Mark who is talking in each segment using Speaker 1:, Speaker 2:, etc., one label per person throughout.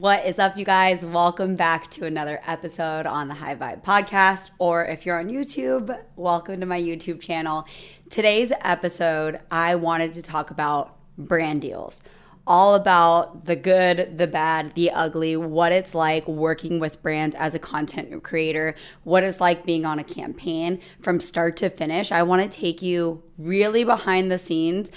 Speaker 1: What is up, you guys? Welcome back to another episode on the High Vibe podcast, or if you're on YouTube, welcome to my YouTube channel. Today's episode, I wanted to talk about brand deals. All about the good, the bad, the ugly, what it's like working with brands as a content creator, what it's like being on a campaign from start to finish. I want to take you really behind the scenes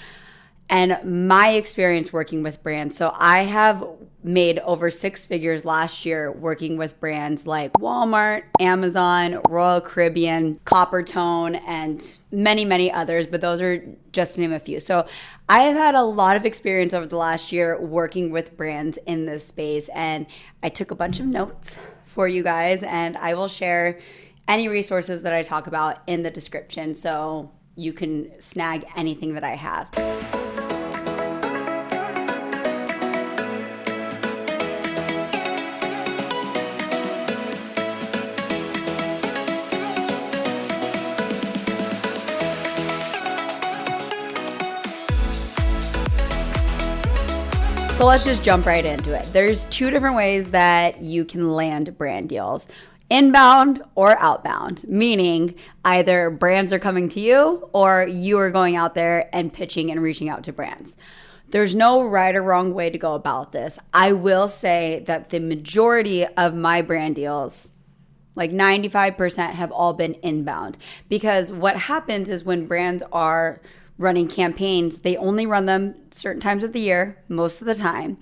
Speaker 1: and my experience working with brands. So I have made over 6 figures last year working with brands like Walmart, Amazon, Royal Caribbean, Coppertone, and many, many others, but those are just to name a few. So I have had a lot of experience over the last year working with brands in this space, and I took a bunch of notes for you guys, and I will share any resources that I talk about in the description so you can snag anything that I have. So let's just jump right into it. There's 2 different ways that you can land brand deals. Inbound or outbound, meaning either brands are coming to you or you are going out there and pitching and reaching out to brands. There's no right or wrong way to go about this. I will say that the majority of my brand deals, like 95%, have all been inbound, because what happens is when brands are running campaigns, they only run them certain times of the year, most of the time,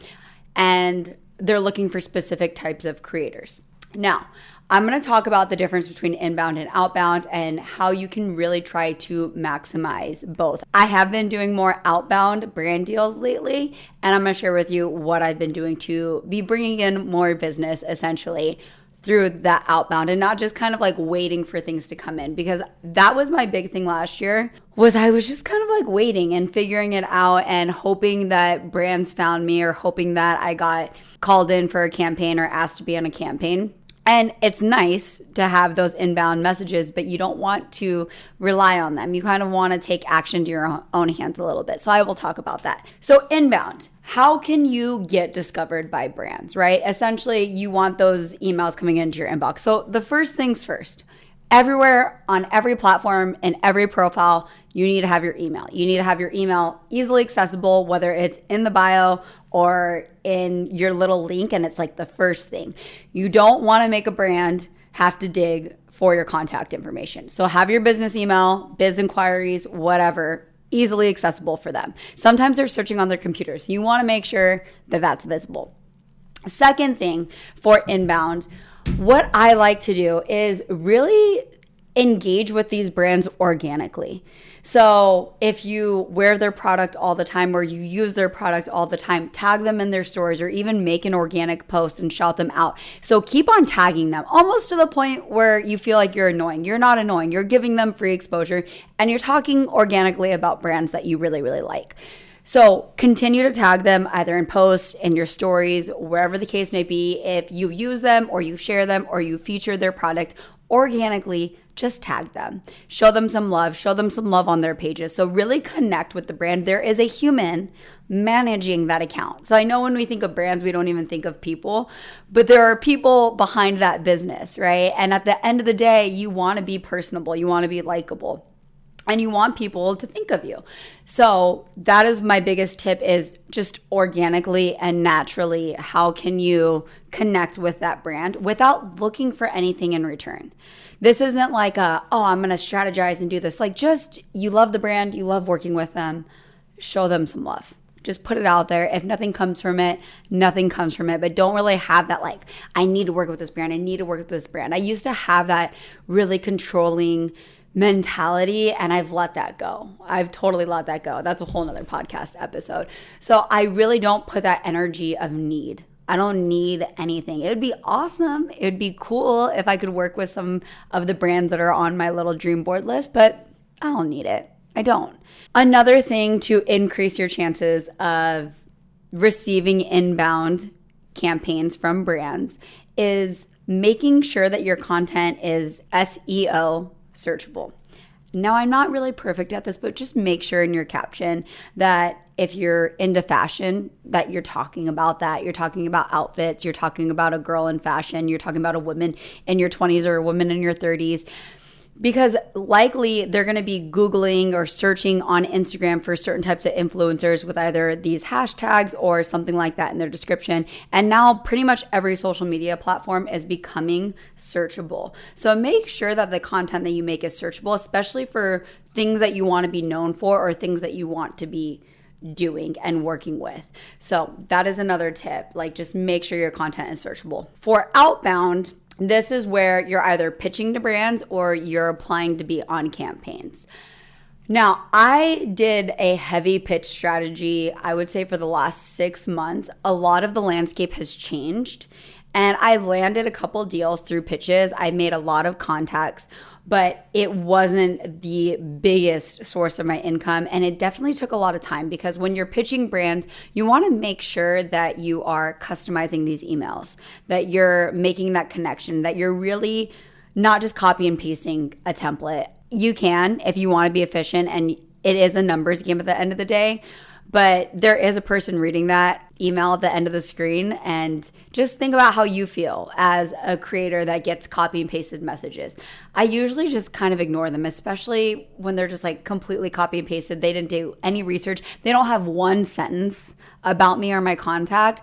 Speaker 1: and they're looking for specific types of creators. Now, I'm going to talk about the difference between inbound and outbound and how you can really try to maximize both. I have been doing more outbound brand deals lately, and I'm going to share with you what I've been doing to be bringing in more business essentially through that outbound and not just kind of like waiting for things to come in, because that was my big thing last year. Was I was just kind of like waiting and figuring it out and hoping that brands found me or hoping that I got called in for a campaign or asked to be on a campaign. And it's nice to have those inbound messages, but you don't want to rely on them. You kind of want to take action to your own hands a little bit. So I will talk about that. So inbound, how can you get discovered by brands, right? Essentially, you want those emails coming into your inbox. So the first things first, everywhere on every platform and every profile, you need to have your email. You need to have your email easily accessible, whether it's in the bio or in your little link, and it's like the first thing. You don't want to make a brand have to dig for your contact information. So have your business email, biz inquiries, whatever, easily accessible for them. Sometimes they're searching on their computers. You want to make sure that that's visible. Second thing for inbound, what I like to do is really engage with these brands organically. So if you wear their product all the time or you use their product all the time, tag them in their stories or even make an organic post and shout them out. So keep on tagging them almost to the point where you feel like you're annoying. You're not annoying. You're giving them free exposure and you're talking organically about brands that you really, really like. So continue to tag them either in posts, in your stories, wherever the case may be. If you use them or you share them or you feature their product organically, just tag them. Show them some love on their pages. So really connect with the brand. There is a human managing that account. So I know when we think of brands, we don't even think of people, but there are people behind that business, right? And at the end of the day, you want to be personable. You want to be likable. And you want people to think of you. So that is my biggest tip, is just organically and naturally, how can you connect with that brand without looking for anything in return? This isn't like I'm going to strategize and do this. Like, just, you love the brand, you love working with them, show them some love. Just put it out there. If nothing comes from it, nothing comes from it. But don't really have that like, I need to work with this brand. I need to work with this brand. I used to have that really controlling mentality, and I've let that go. I've totally let that go. That's a whole nother podcast episode. So I really don't put that energy of need. I don't need anything. It would be awesome. It would be cool if I could work with some of the brands that are on my little dream board list, but I don't need it. I don't. Another thing to increase your chances of receiving inbound campaigns from brands is making sure that your content is SEO searchable. Now, I'm not really perfect at this, but just make sure in your caption that if you're into fashion, that you're talking about that. You're talking about outfits. You're talking about a girl in fashion. You're talking about a woman in your 20s or a woman in your 30s. Because likely they're going to be Googling or searching on Instagram for certain types of influencers with either these hashtags or something like that in their description. And now pretty much every social media platform is becoming searchable. So make sure that the content that you make is searchable, especially for things that you want to be known for or things that you want to be doing and working with. So that is another tip. Like, just make sure your content is searchable. For outbound, this is where you're either pitching to brands or you're applying to be on campaigns. Now, I did a heavy pitch strategy, I would say, for the last 6 months. A lot of the landscape has changed, and I landed a couple deals through pitches. I made a lot of contacts, but it wasn't the biggest source of my income. And it definitely took a lot of time, because when you're pitching brands, you want to make sure that you are customizing these emails, that you're making that connection, that you're really not just copy and pasting a template. You can, if you want to be efficient, and it is a numbers game at the end of the day. But there is a person reading that email at the end of the screen, and just think about how you feel as a creator that gets copy and pasted messages. I usually just kind of ignore them, especially when they're just like completely copy and pasted. They didn't do any research. They don't have one sentence about me or my contact.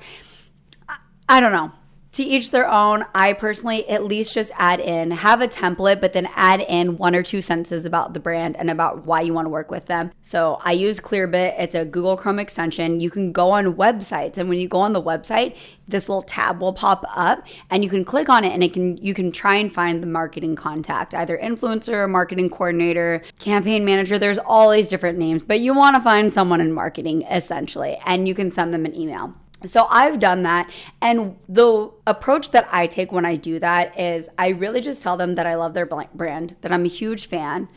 Speaker 1: I don't know. To each their own. I personally at least just have a template, but then add in 1 or 2 sentences about the brand and about why you want to work with them. So I use Clearbit. It's a Google Chrome extension. You can go on websites, and when you go on the website, this little tab will pop up, and you can click on it, and you can try and find the marketing contact, either influencer, marketing coordinator, campaign manager. There's all these different names, but you want to find someone in marketing essentially, and you can send them an email. So I've done that, and the approach that I take when I do that is I really just tell them that I love their brand, that I'm a huge fan.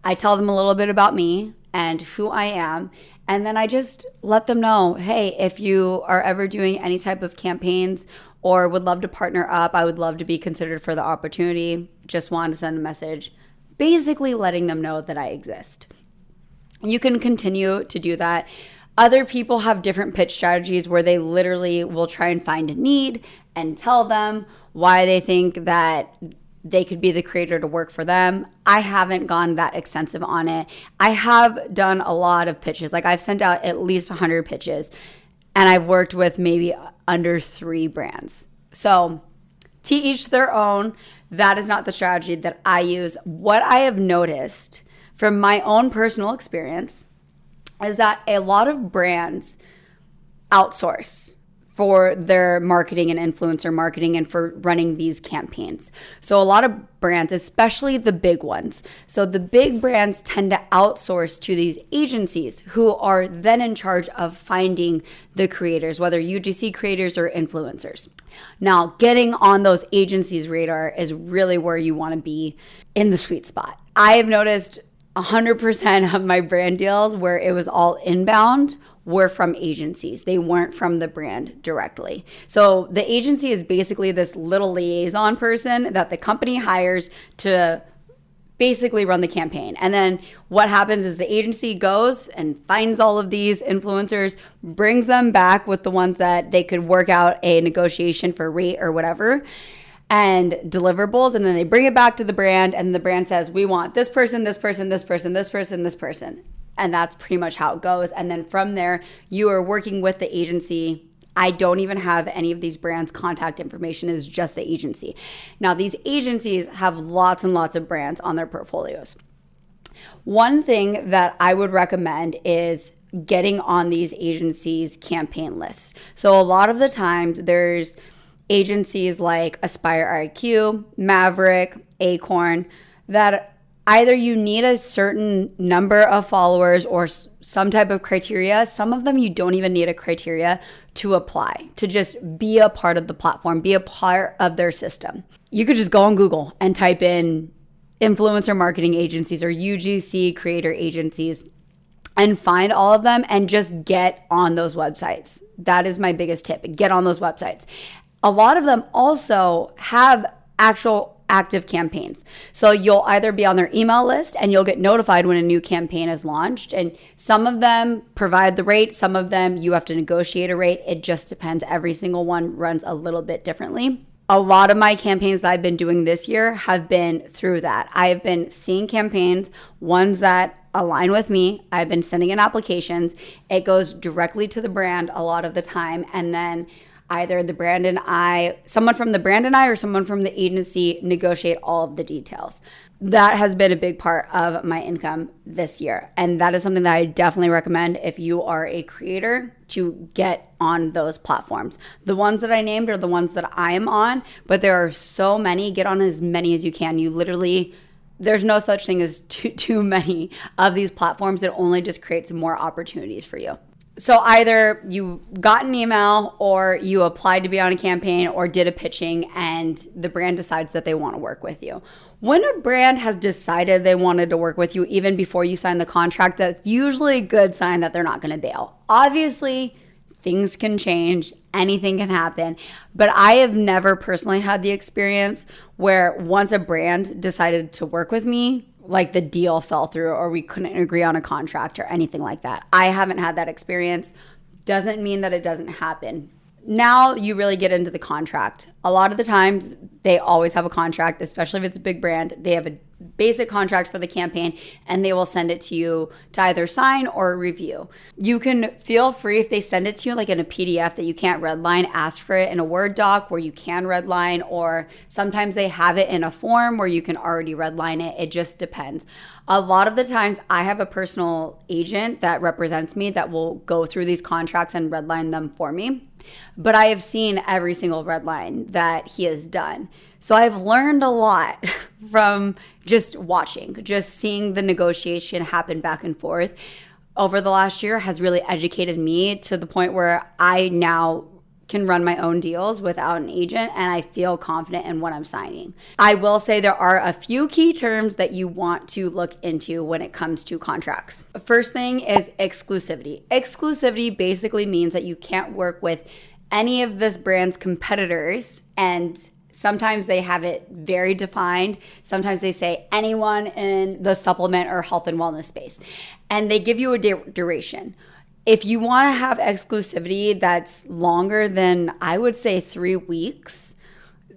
Speaker 1: I tell them a little bit about me and who I am, and then I just let them know, hey, if you are ever doing any type of campaigns or would love to partner up, I would love to be considered for the opportunity. Just wanted to send a message, basically letting them know that I exist. You can continue to do that. Other people have different pitch strategies where they literally will try and find a need and tell them why they think that they could be the creator to work for them. I haven't gone that extensive on it. I have done a lot of pitches. Like, I've sent out at least 100 pitches, and I've worked with maybe under 3 brands. So to each their own. That is not the strategy that I use. What I have noticed from my own personal experience is that a lot of brands outsource for their marketing and influencer marketing and for running these campaigns. So a lot of brands, especially the big ones, so the big brands tend to outsource to these agencies who are then in charge of finding the creators, whether UGC creators or influencers. Now, getting on those agencies' radar is really where you want to be in the sweet spot. I have noticed 100% of my brand deals where it was all inbound were from agencies. They weren't from the brand directly. So the agency is basically this little liaison person that the company hires to basically run the campaign. And then what happens is the agency goes and finds all of these influencers, brings them back with the ones that they could work out a negotiation for rate or whatever, and deliverables, and then they bring it back to the brand, and the brand says, we want this person, this person, this person, this person, this person. And that's pretty much how it goes. And then from there, you are working with the agency. I don't even have any of these brands' contact information. It's just the agency. Now, these agencies have lots and lots of brands on their portfolios. One thing that I would recommend is getting on these agencies' campaign lists. So a lot of the times there's agencies like Aspire IQ, Maverick, Acorn, that either you need a certain number of followers or some type of criteria. Some of them you don't even need a criteria to apply, to just be a part of the platform, be a part of their system. You could just go on Google and type in influencer marketing agencies or UGC creator agencies and find all of them and just get on those websites. That is my biggest tip. Get on those websites. A lot of them also have actual active campaigns. So you'll either be on their email list and you'll get notified when a new campaign is launched. And some of them provide the rate, some of them you have to negotiate a rate. It just depends. Every single one runs a little bit differently. A lot of my campaigns that I've been doing this year have been through that. I have been seeing campaigns, ones that align with me. I've been sending in applications. It goes directly to the brand a lot of the time. And then either the brand and I, someone from the brand and I, or someone from the agency negotiate all of the details. That has been a big part of my income this year. And that is something that I definitely recommend if you are a creator to get on those platforms. The ones that I named are the ones that I am on, but there are so many. Get on as many as you can. You literally, there's no such thing as too many of these platforms. It only just creates more opportunities for you. So either you got an email or you applied to be on a campaign or did a pitching and the brand decides that they want to work with you. When a brand has decided they wanted to work with you even before you sign the contract, that's usually a good sign that they're not going to bail. Obviously, things can change, anything can happen, but I have never personally had the experience where once a brand decided to work with me, like the deal fell through or we couldn't agree on a contract or anything like that. I haven't had that experience. Doesn't mean that it doesn't happen. Now you really get into the contract. A lot of the times they always have a contract, especially if it's a big brand. They have a basic contract for the campaign and they will send it to you to either sign or review. You can feel free if they send it to you like in a PDF that you can't redline, ask for it in a Word doc where you can redline, or sometimes they have it in a form where you can already redline it. It just depends. A lot of the times I have a personal agent that represents me that will go through these contracts and redline them for me. But I have seen every single red line that he has done. So I've learned a lot from just watching, just seeing the negotiation happen back and forth over the last year has really educated me to the point where I now can run my own deals without an agent and I feel confident in what I'm signing. I will say there are a few key terms that you want to look into when it comes to contracts. First thing is exclusivity. Exclusivity basically means that you can't work with any of this brand's competitors, and sometimes they have it very defined. Sometimes they say anyone in the supplement or health and wellness space, and they give you a duration. If you want to have exclusivity that's longer than, I would say, 3 weeks,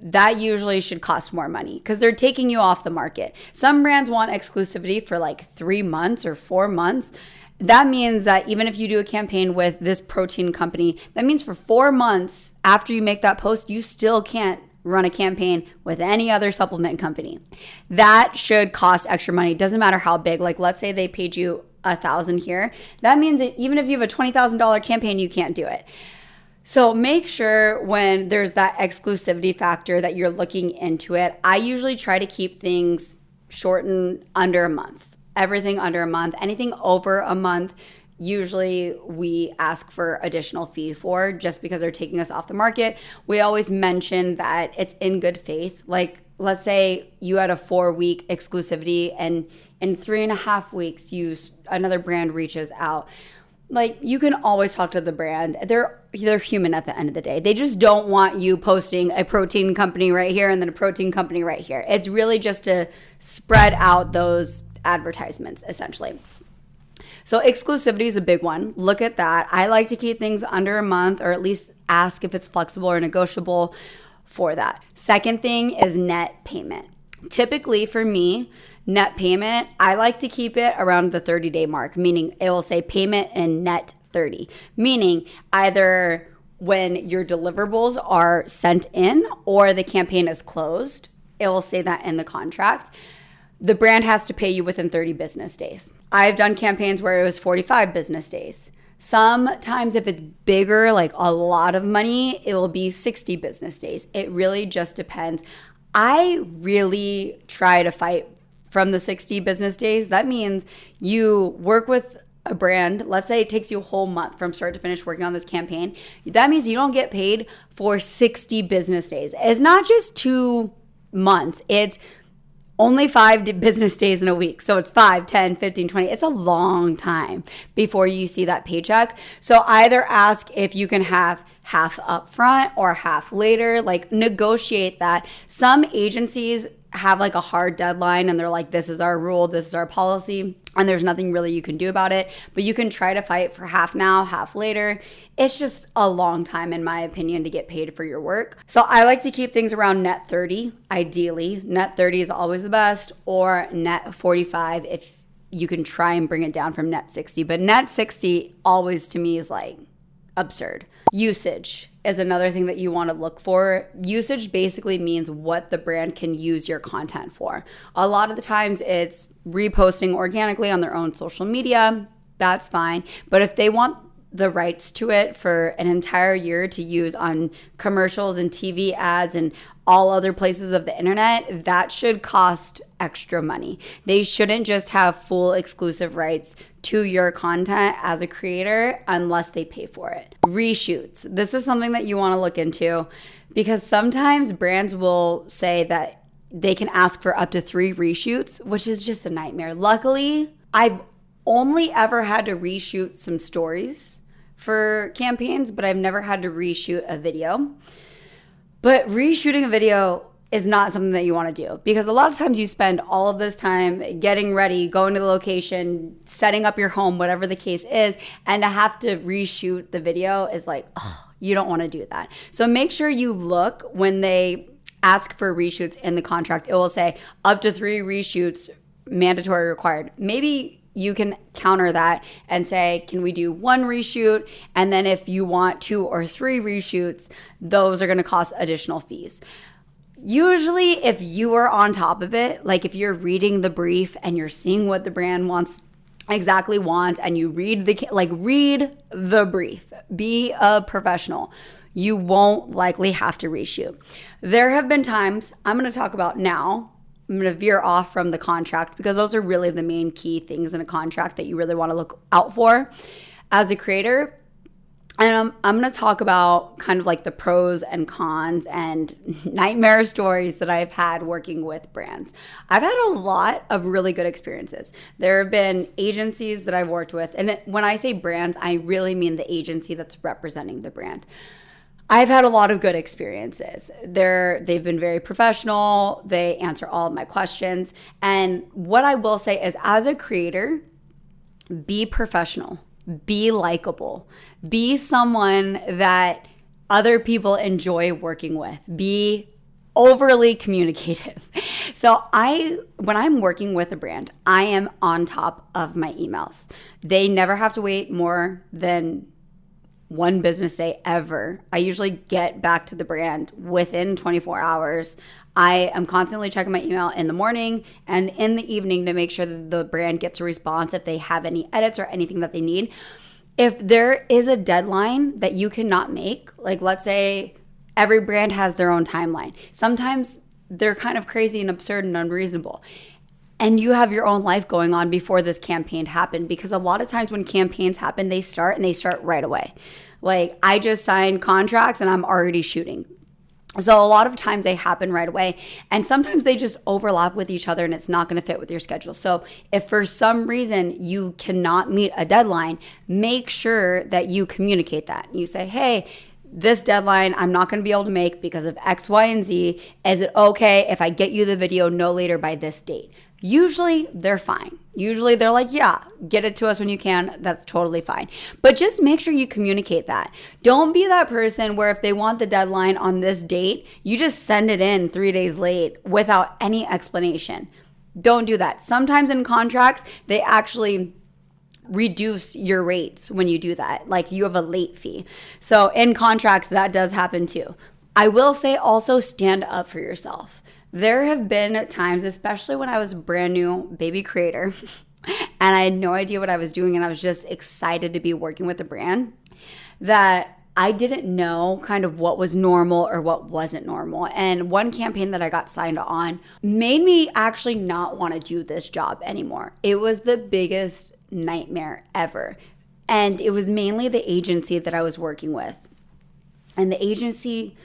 Speaker 1: that usually should cost more money because they're taking you off the market. Some brands want exclusivity for like 3 months or 4 months. That means that even if you do a campaign with this protein company, that means for 4 months after you make that post, you still can't run a campaign with any other supplement company. That should cost extra money. It doesn't matter how big. Like let's say they paid you $1,000 here. That means that even if you have a $20,000 campaign, you can't do it. So make sure when there's that exclusivity factor that you're looking into it. I usually try to keep things shortened under a month. Everything under a month. Anything over a month, usually we ask for additional fee for just because they're taking us off the market. We always mention that it's in good faith. Like let's say you had a 4-week exclusivity and in 3.5 weeks, another brand reaches out. Like you can always talk to the brand. They're human at the end of the day. They just don't want you posting a protein company right here and then a protein company right here. It's really just to spread out those advertisements essentially. So exclusivity is a big one. Look at that. I like to keep things under a month or at least ask if it's flexible or negotiable for that. Second thing is net payment. Typically for me, net payment, I like to keep it around the 30-day mark, meaning it will say payment in net 30, meaning either when your deliverables are sent in or the campaign is closed, it will say that in the contract. The brand has to pay you within 30 business days. I've done campaigns where it was 45 business days. Sometimes if it's bigger, like a lot of money, it will be 60 business days. It really just depends. I really try to fight from the 60 business days. That means you work with a brand. Let's say it takes you a whole month from start to finish working on this campaign. That means you don't get paid for 60 business days. It's not just 2 months. It's only 5 business days in a week. So it's 5, 10, 15, 20. It's a long time before you see that paycheck. So either ask if you can have half up front or half later, like negotiate that. Some agencies have like a hard deadline and they're like, this is our rule, this is our policy, and there's nothing really you can do about it, but you can try to fight for half now, half later. It's just a long time, in my opinion, to get paid for your work. So I like to keep things around net 30, ideally. Net 30 is always the best, or net 45 if you can try and bring it down from net 60. But net 60 always to me is like absurd. Usage is another thing that you want to look for. Usage basically means what the brand can use your content for. A lot of the times it's reposting organically on their own social media. That's fine. But if they want the rights to it for an entire year to use on commercials and TV ads and all other places of the internet, that should cost extra money. They shouldn't just have full exclusive rights to your content as a creator unless they pay for it. Reshoots. This is something that you want to look into, because sometimes brands will say that they can ask for up to 3 reshoots, which is just a nightmare. Luckily, I've only ever had to reshoot some stories for campaigns, but I've never had to reshoot a video. But reshooting a video is not something that you want to do, because a lot of times you spend all of this time getting ready, going to the location, setting up your home, whatever the case is, and to have to reshoot the video is like, oh, you don't want to do that. So make sure you look when they ask for reshoots in the contract. It will say up to 3 reshoots, mandatory required. Maybe you can counter that and say, can we do 1 reshoot? And then if you want 2 or 3 reshoots, those are going to cost additional fees. Usually, if you are on top of it, like if you're reading the brief and you're seeing what the brand wants, and you read the brief, be a professional, you won't likely have to reshoot. There have been times, I'm going to talk about now, I'm going to veer off from the contract, because those are really the main key things in a contract that you really want to look out for as a creator. And I'm going to talk about kind of like the pros and cons and nightmare stories that I've had working with brands. I've had a lot of really good experiences. There have been agencies that I've worked with. And when I say brands, I really mean the agency that's representing the brand. I've had a lot of good experiences. They've been very professional. They answer all of my questions. And what I will say is, as a creator, be professional. Be likable. Be someone that other people enjoy working with. Be overly communicative. So when I'm working with a brand, I am on top of my emails. They never have to wait more than 1 business day ever. I usually get back to the brand within 24 hours. I am constantly checking my email in the morning and in the evening to make sure that the brand gets a response if they have any edits or anything that they need. If there is a deadline that you cannot make, like let's say every brand has their own timeline. Sometimes they're kind of crazy and absurd and unreasonable. And you have your own life going on before this campaign happened, because a lot of times when campaigns happen, they start right away. Like I just signed contracts and I'm already shooting. So a lot of times they happen right away, and sometimes they just overlap with each other and it's not going to fit with your schedule. So if for some reason you cannot meet a deadline, make sure that you communicate that. You say, hey, this deadline I'm not going to be able to make because of X, Y, and Z. Is it okay if I get you the video no later by this date? Usually they're fine. Usually they're like, yeah, get it to us when you can. That's totally fine. But just make sure you communicate that. Don't be that person where if they want the deadline on this date, you just send it in 3 days late without any explanation. Don't do that. Sometimes in contracts, they actually reduce your rates when you do that. Like you have a late fee. So in contracts, that does happen too. I will say also stand up for yourself. There have been times, especially when I was a brand new baby creator and I had no idea what I was doing and I was just excited to be working with the brand, that I didn't know kind of what was normal or what wasn't normal. And one campaign that I got signed on made me actually not want to do this job anymore. It was the biggest nightmare ever. And it was mainly the agency that I was working with. And the agency,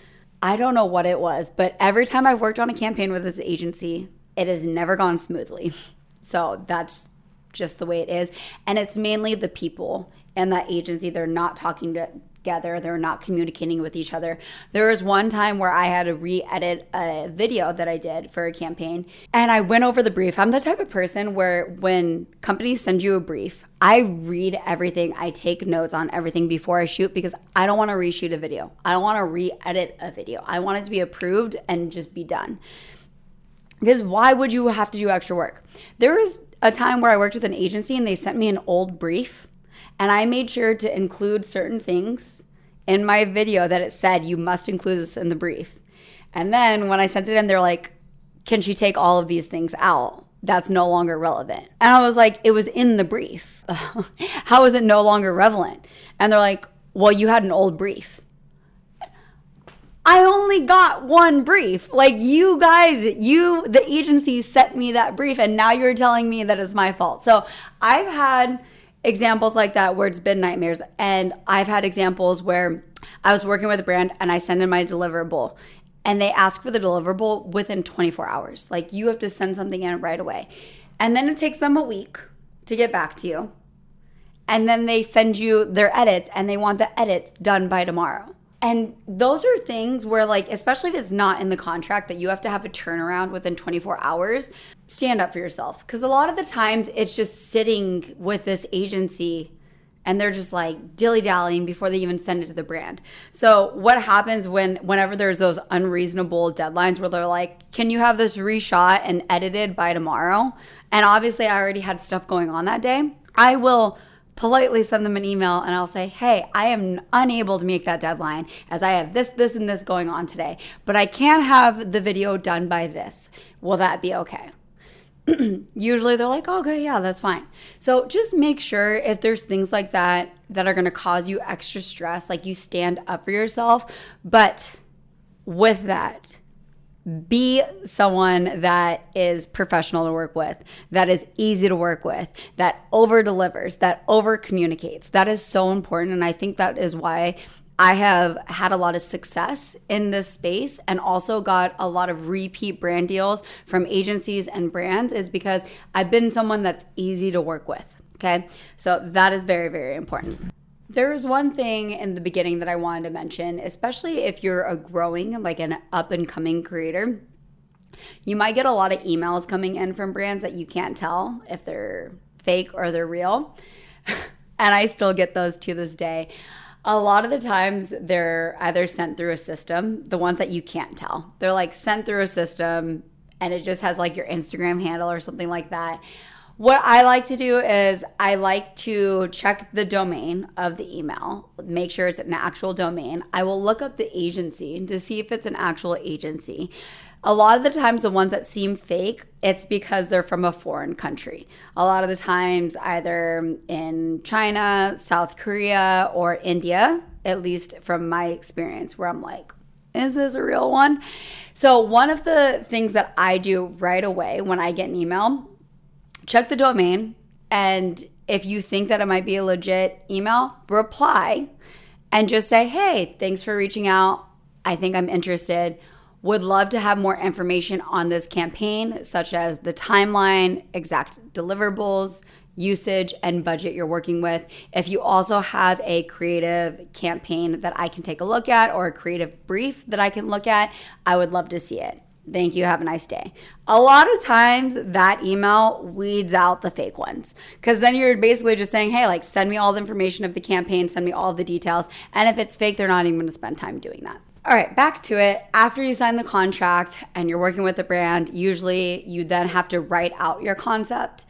Speaker 1: I don't know what it was, but every time I've worked on a campaign with this agency, it has never gone smoothly. So that's just the way it is. And it's mainly the people in that agency. They're not talking together. They're not communicating with each other. There was one time where I had to re-edit a video that I did for a campaign, and I went over the brief. I'm the type of person where when companies send you a brief, I read everything. I take notes on everything before I shoot because I don't want to reshoot a video. I don't want to re-edit a video. I want it to be approved and just be done. Because why would you have to do extra work? There was a time where I worked with an agency and they sent me an old brief, and I made sure to include certain things in my video that it said you must include this in the brief. And then when I sent it in, they're like, can she take all of these things out? That's no longer relevant. And I was like, it was in the brief. How is it no longer relevant? And they're like, well, you had an old brief. I only got one brief. Like, you guys, the agency sent me that brief, and now you're telling me that it's my fault. So I've had examples like that where it's been nightmares. And I've had examples where I was working with a brand and I send in my deliverable and they ask for the deliverable within 24 hours. Like, you have to send something in right away. And then it takes them a week to get back to you. And then they send you their edits and they want the edits done by tomorrow. And those are things where, like, especially if it's not in the contract that you have to have a turnaround within 24 hours, stand up for yourself. Because a lot of the times it's just sitting with this agency and they're just like dilly-dallying before they even send it to the brand. So what happens whenever there's those unreasonable deadlines where they're like, can you have this reshot and edited by tomorrow? And obviously I already had stuff going on that day. I will politely send them an email and I'll say, hey, I am unable to make that deadline as I have this, and this going on today, but I can have the video done by this. Will that be okay? Usually they're like, okay, yeah, that's fine. So just make sure if there's things like that that are going to cause you extra stress, like, you stand up for yourself. But with that, be someone that is professional to work with, that is easy to work with, that over delivers, that over communicates. That is so important. And I think that is why I have had a lot of success in this space and also got a lot of repeat brand deals from agencies and brands, is because I've been someone that's easy to work with. Okay. So that is very, very important. There was one thing in the beginning that I wanted to mention, especially if you're a growing, like an up and coming creator. You might get a lot of emails coming in from brands that you can't tell if they're fake or they're real. And I still get those to this day. A lot of the times they're either sent through a system, the ones that you can't tell. They're like sent through a system and it just has like your Instagram handle or something like that. What I like to do is I like to check the domain of the email, make sure it's an actual domain. I will look up the agency to see if it's an actual agency. A lot of the times the ones that seem fake, it's because they're from a foreign country. A lot of the times either in China, South Korea, or India, at least from my experience, where I'm like, is this a real one? So one of the things that I do right away when I get an email, check the domain, and if you think that it might be a legit email, reply and just say, hey, thanks for reaching out. I think I'm interested. Would love to have more information on this campaign, such as the timeline, exact deliverables, usage, and budget you're working with. If you also have a creative campaign that I can take a look at or a creative brief that I can look at, I would love to see it. Thank you. Have a nice day. A lot of times that email weeds out the fake ones, because then you're basically just saying, hey, like, send me all the information of the campaign, send me all the details. And if it's fake, they're not even going to spend time doing that. All right, back to it. After you sign the contract and you're working with a brand, usually you then have to write out your concept.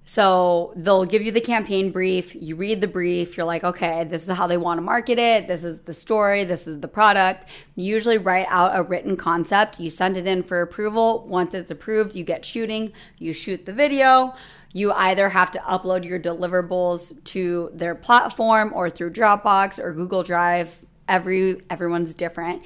Speaker 1: So they'll give you the campaign brief, you read the brief, you're like, okay, this is how they want to market it, this is the story, this is the product. You usually write out a written concept, you send it in for approval. Once it's approved, you get shooting, you shoot the video. You either have to upload your deliverables to their platform or through Dropbox or Google Drive. Everyone's different.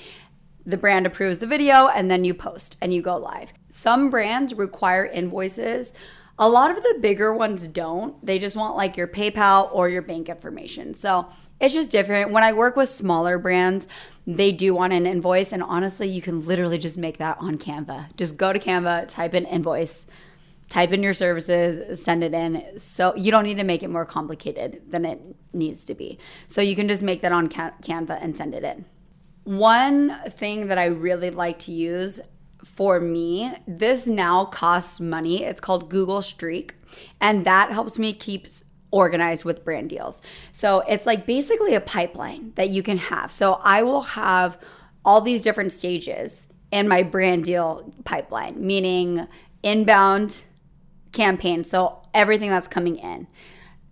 Speaker 1: The brand approves the video and then you post and you go live. Some brands require invoices. A lot of the bigger ones don't. They just want like your PayPal or your bank information. So it's just different. When I work with smaller brands, they do want an invoice. And honestly, you can literally just make that on Canva. Just go to Canva, type in invoice, type in your services, send it in. So you don't need to make it more complicated than it needs to be. So you can just make that on Canva and send it in. One thing that I really like to use for me, this now costs money. It's called Google Streak, and that helps me keep organized with brand deals. So it's like basically a pipeline that you can have. So I will have all these different stages in my brand deal pipeline, meaning inbound campaign. So everything that's coming in.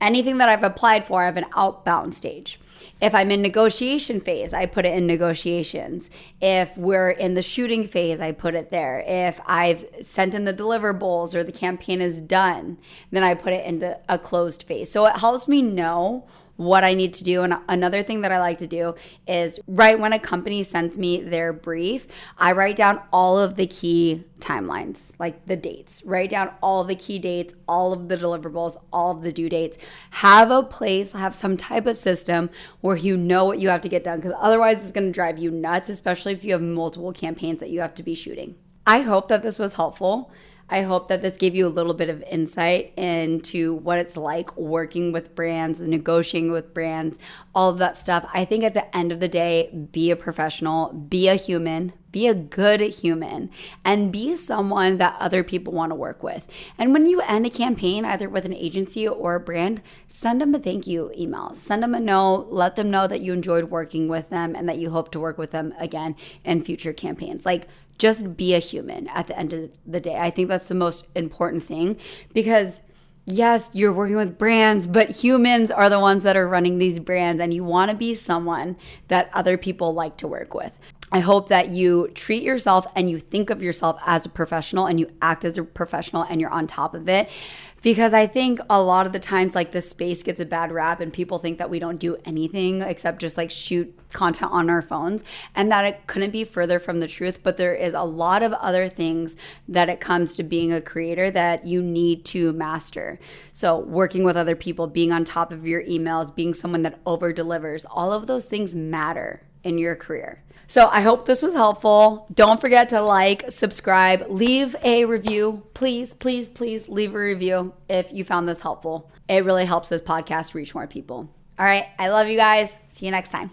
Speaker 1: Anything that I've applied for, I have an outbound stage. If I'm in negotiation phase, I put it in negotiations. If we're in the shooting phase, I put it there. If I've sent in the deliverables or the campaign is done, then I put it into a closed phase. So it helps me know what I need to do. And another thing that I like to do is right when a company sends me their brief, I write down all of the key timelines, like the dates, write down all the key dates, all of the deliverables, all of the due dates. Have a place, have some type of system where you know what you have to get done, because otherwise it's going to drive you nuts, especially if you have multiple campaigns that you have to be shooting. I hope that this was helpful. I hope that this gave you a little bit of insight into what it's like working with brands, negotiating with brands, all of that stuff. I think at the end of the day, be a professional, be a human, be a good human, and be someone that other people want to work with. And when you end a campaign, either with an agency or a brand, send them a thank you email. Send them a note. Let them know that you enjoyed working with them and that you hope to work with them again in future campaigns. Like, just be a human at the end of the day. I think that's the most important thing, because yes, you're working with brands, but humans are the ones that are running these brands, and you want to be someone that other people like to work with. I hope that you treat yourself and you think of yourself as a professional and you act as a professional and you're on top of it. Because I think a lot of the times, like, this space gets a bad rap and people think that we don't do anything except just like shoot content on our phones, and that it couldn't be further from the truth. But there is a lot of other things that it comes to being a creator that you need to master. So working with other people, being on top of your emails, being someone that over delivers, all of those things matter in your career. So I hope this was helpful. Don't forget to like, subscribe, leave a review. Please, please, please leave a review if you found this helpful. It really helps this podcast reach more people. All right. I love you guys. See you next time.